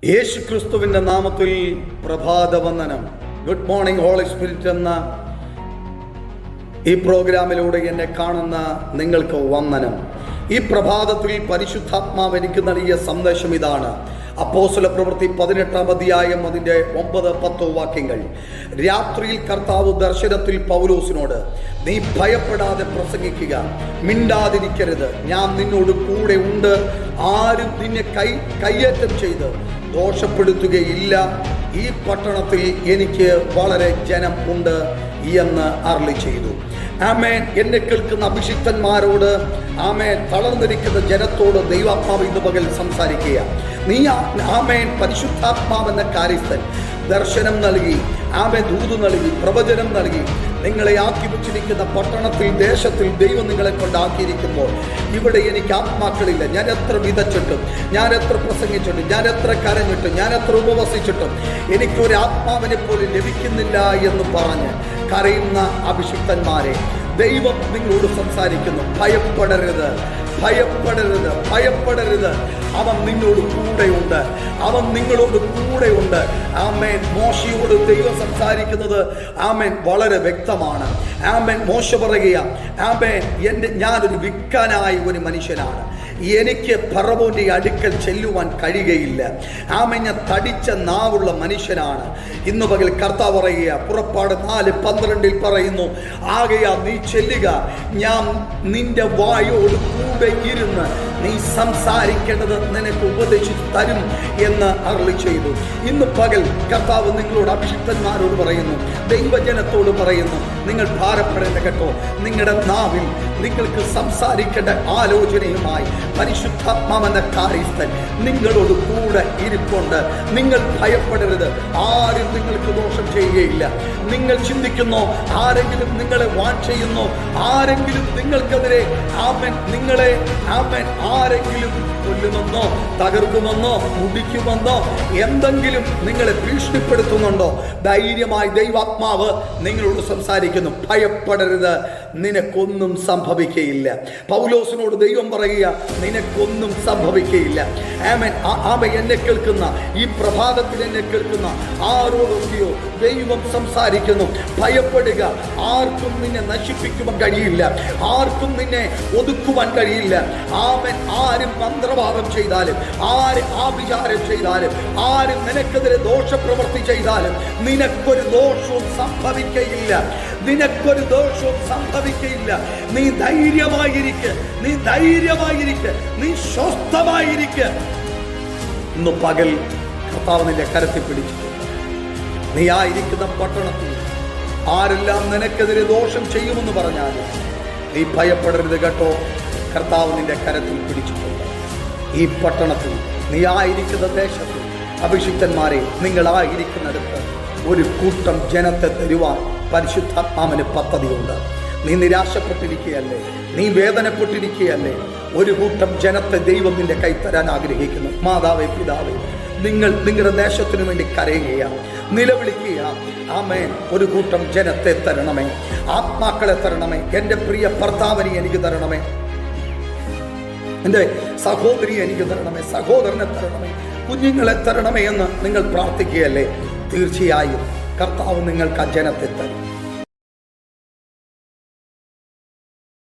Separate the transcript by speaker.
Speaker 1: യേശു ക്രിസ്തുവിൻ്റെ നാമത്തിൽ പ്രഭാതവന്ദനം. Good morning holy spirit എന്ന ഈ പ്രോഗ്രാമിലൂടെ എന്നെ കാണുന്ന നിങ്ങൾക്ക് വന്ദനം. ഈ പ്രഭാതത്തിൽ പരിശുദ്ധാത്മാവ് എനിക്ക് നൽകിയ സന്ദേശം ഇതാണ്. അപ്പോസ്തല പ്രവൃത്തി 18-ാം അധ്യായം അതിൻ്റെ 9-10 വാക്യങ്ങൾ. രാത്രിയിൽ കർത്താവ് ദർശനത്തിൽ പൗലോസിനോട്, നീ ഭയപ്പെടാതെ പ്രസംഗിക്കുക, മിണ്ടാതിരിക്കരുത്, ഞാൻ നിന്നോട് കൂടെ ഉണ്ട്, ആരും നിന്നെ കയ്യേറ്റം ചെയ്ത് ദോഷപ്പെടുത്തുകയില്ല, ഈ പട്ടണത്തിൽ എനിക്ക് വളരെ ജനം ഉണ്ട് എന്ന് അരുളി ചെയ്തു. ആമേൻ. എന്നെ കേൾക്കുന്ന അഭിഷിക്തന്മാരോട്, ആമേൻ, തളർന്നിരിക്കുന്ന ജനത്തോട് ദൈവാത്മാവ് ഇന്ന് പകൽ സംസാരിക്കുക. നീ ആമേൻ പരിശുദ്ധാത്മാവെന്ന കാര്യസ്ഥൻ ദർശനം നൽകി, ആമേൻ, ദൂത് നൽകി, പ്രവചനം നൽകി നിങ്ങളെ ആക്കി വെച്ചിരിക്കുന്ന പട്ടണത്തിൽ, ദേശത്തിൽ ദൈവം നിങ്ങളെ കൊണ്ടാക്കിയിരിക്കുമ്പോൾ ഇവിടെ എനിക്ക് ആത്മാക്കളില്ല. ഞാൻ എത്ര വിതച്ചിട്ടും, ഞാൻ എത്ര പ്രസംഗിച്ചിട്ടും, ഞാൻ എത്ര കരഞ്ഞിട്ടും, ഞാൻ എത്ര ഉപവസിച്ചിട്ടും എനിക്കൊരു ആത്മാവിനെ പോലും ലഭിക്കുന്നില്ല എന്ന് പറഞ്ഞ് കരയുന്ന അഭിഷിക്തന്മാരെ ദൈവം നിങ്ങളോട് സംസാരിക്കുന്നു. ഭയപ്പെടരുത്, ഭയപ്പെടരുത്, ഭയപ്പെടരുത്. അവൻ നിന്നോട് കൂടെയുണ്ട്, അവൻ നിങ്ങളോട് കൂടെയുണ്ട്. ആമേൻ. മോശയോട് ദൈവം സംസാരിക്കുന്നത് ആമേൻ വളരെ വ്യക്തമാണ്. ആമേൻ. മോശ പറയുക, ആമേൻ, ഞാനൊരു വിക്കാനായ ഒരു മനുഷ്യനാണ്, എനിക്ക് ഫറവോന്റെ അടുക്കൽ ചെല്ലുവാൻ കഴിയുകയില്ല. ആമേൻ. ഞാൻ തടിച്ച നാവുള്ള മനുഷ്യനാണ്. ഇന്ന് പകൽ കർത്താവ് പറയുക, പുറപ്പാട് 4:12 പറയുന്നു, ആകയാ നീ ചെല്ലുക, ഞാൻ നിന്റെ വായോട് കൂടെ ഇരുന്ന് നീ സംസാരിക്കേണ്ടത് നിനക്ക് ഉപദേശിച്ചു തരും എന്ന് അരുളി ചെയ്തു. ഇന്ന് പകൽ കർത്താവ് നിങ്ങളോട്, അഭിഷിക്തന്മാരോട് പറയുന്നു, ദൈവജനത്തോട് പറയുന്നു, നിങ്ങൾ ഭാരപ്പെടേണ്ട കേട്ടോ. നിങ്ങളുടെ നാവിൽ നിങ്ങൾക്ക് സംസാരിക്കേണ്ട ആലോചനയുമായി പരിശുദ്ധാത്മാവെന്ന കാര്യസ്ഥൻ നിങ്ങളോട് കൂടെ ഇരിപ്പുണ്ട്. നിങ്ങൾ ഭയപ്പെടരുത്, ആരും നിങ്ങൾക്ക് ദോഷം ചെയ്യുകയില്ല. നിങ്ങൾ ചിന്തിക്കുന്നോ, ആരെങ്കിലും നിങ്ങളെ വാൺ ചെയ്യുന്നോ, ആരെങ്കിലും നിങ്ങൾക്കെതിരെ ആമേൻ നിങ്ങളെ ആമേൻ ആരെങ്കിലും കൊല്ലുമെന്നോ തകർക്കുമെന്നോ മുടിക്കുമെന്നോ എന്തെങ്കിലും നിങ്ങളെ ഭീഷണിപ്പെടുത്തുന്നുണ്ടോ, ധൈര്യമായി ദൈവാത്മാവ് നിങ്ങളോട് സംസാരിക്കുന്നു. ഭയപ്പെടരുത്, നിനക്കൊന്നും സംഭവിക്കയില്ല. പൗലോസിനോട് ദൈവം പറയുക, നിനക്കൊന്നും സംഭവിക്കയില്ല. ആമേൻ. ആമേൻ. എന്നെ കേൾക്കുന്ന ഈ പ്രഭാതത്തിൽ എന്നെ കേൾക്കുന്ന ആരോടൊക്കെയോ ദൈവം സംസാരിക്കുന്നു. ഭയപ്പെടുക, ആർക്കും നിന്നെ നശിപ്പിക്കുവാൻ കഴിയില്ല, ആർക്കും നിന്നെ ഒതുക്കുവാൻ കഴിയില്ല. ആമേൻ. ആരും മന്ത്രവാദം ചെയ്താലും, ആര് ആഭിചാരം ചെയ്താലും, ആരും നിനക്കെതിരെ ദോഷപ്രവൃത്തി ചെയ്താലും നിനക്കൊരു ദോഷവും സംഭവിക്കയില്ല, നിനക്കൊരു ദോഷവും സംഭവിക്കയില്ല. നീ ധൈര്യമായിരിക്കുക, നീ ധൈര്യമായിരിക്കുക, നീ സ്വസ്ഥമായിരിക്കുക. ഇന്ന് പകൽ കർത്താവ് നിന്റെ കരത്തിൽ പിടിച്ചിട്ടുണ്ട്. നീ ആയിരിക്കുന്ന പട്ടണത്തിൽ ആരെല്ലാം നിനക്കെതിരെ ദോഷം ചെയ്യുമെന്ന് പറഞ്ഞാലും നീ ഭയപ്പെടരുത് കേട്ടോ. കർത്താവ് നിന്റെ കരത്തിൽ പിടിച്ചിട്ടുണ്ട്. ഈ പട്ടണത്തിൽ, നീ ആയിരിക്കുന്ന ദേശത്തിൽ, അഭിഷിക്തന്മാരെ, നിങ്ങളായിരിക്കുന്നിടത്ത് ഒരു കൂട്ടം ജനത്തെ തരുവാൻ പരിശുദ്ധാത്മാവിന് പദ്ധതിയുണ്ട്. നീ നിരാശപ്പെട്ടിരിക്കുകയല്ലേ, നീ വേദനപ്പെട്ടിരിക്കുകയല്ലേ, ഒരു കൂട്ടം ജനത്തെ ദൈവം നിന്റെ കൈ തരാൻ ആഗ്രഹിക്കുന്നു. മാതാവേ, പിതാവേ, നിങ്ങൾ നിങ്ങളുടെ ദേശത്തിനു വേണ്ടി കരയുക, നിലവിളിക്കുക. ആമേൻ. ഒരു കൂട്ടം ജനത്തെ തരണമേ, ആത്മാക്കളെ തരണമേ, എൻ്റെ പ്രിയ ഭർത്താവിനെ എനിക്ക് തരണമേ, എൻ്റെ സഹോദരിയെ എനിക്ക് തരണമേ, സഹോദരനെ തരണമേ, കുഞ്ഞുങ്ങളെ തരണമേ എന്ന് നിങ്ങൾ പ്രാർത്ഥിക്കുകയല്ലേ. തീർച്ചയായും കർത്താവ് നിങ്ങൾക്ക് ആ ജനത്തെ തരും.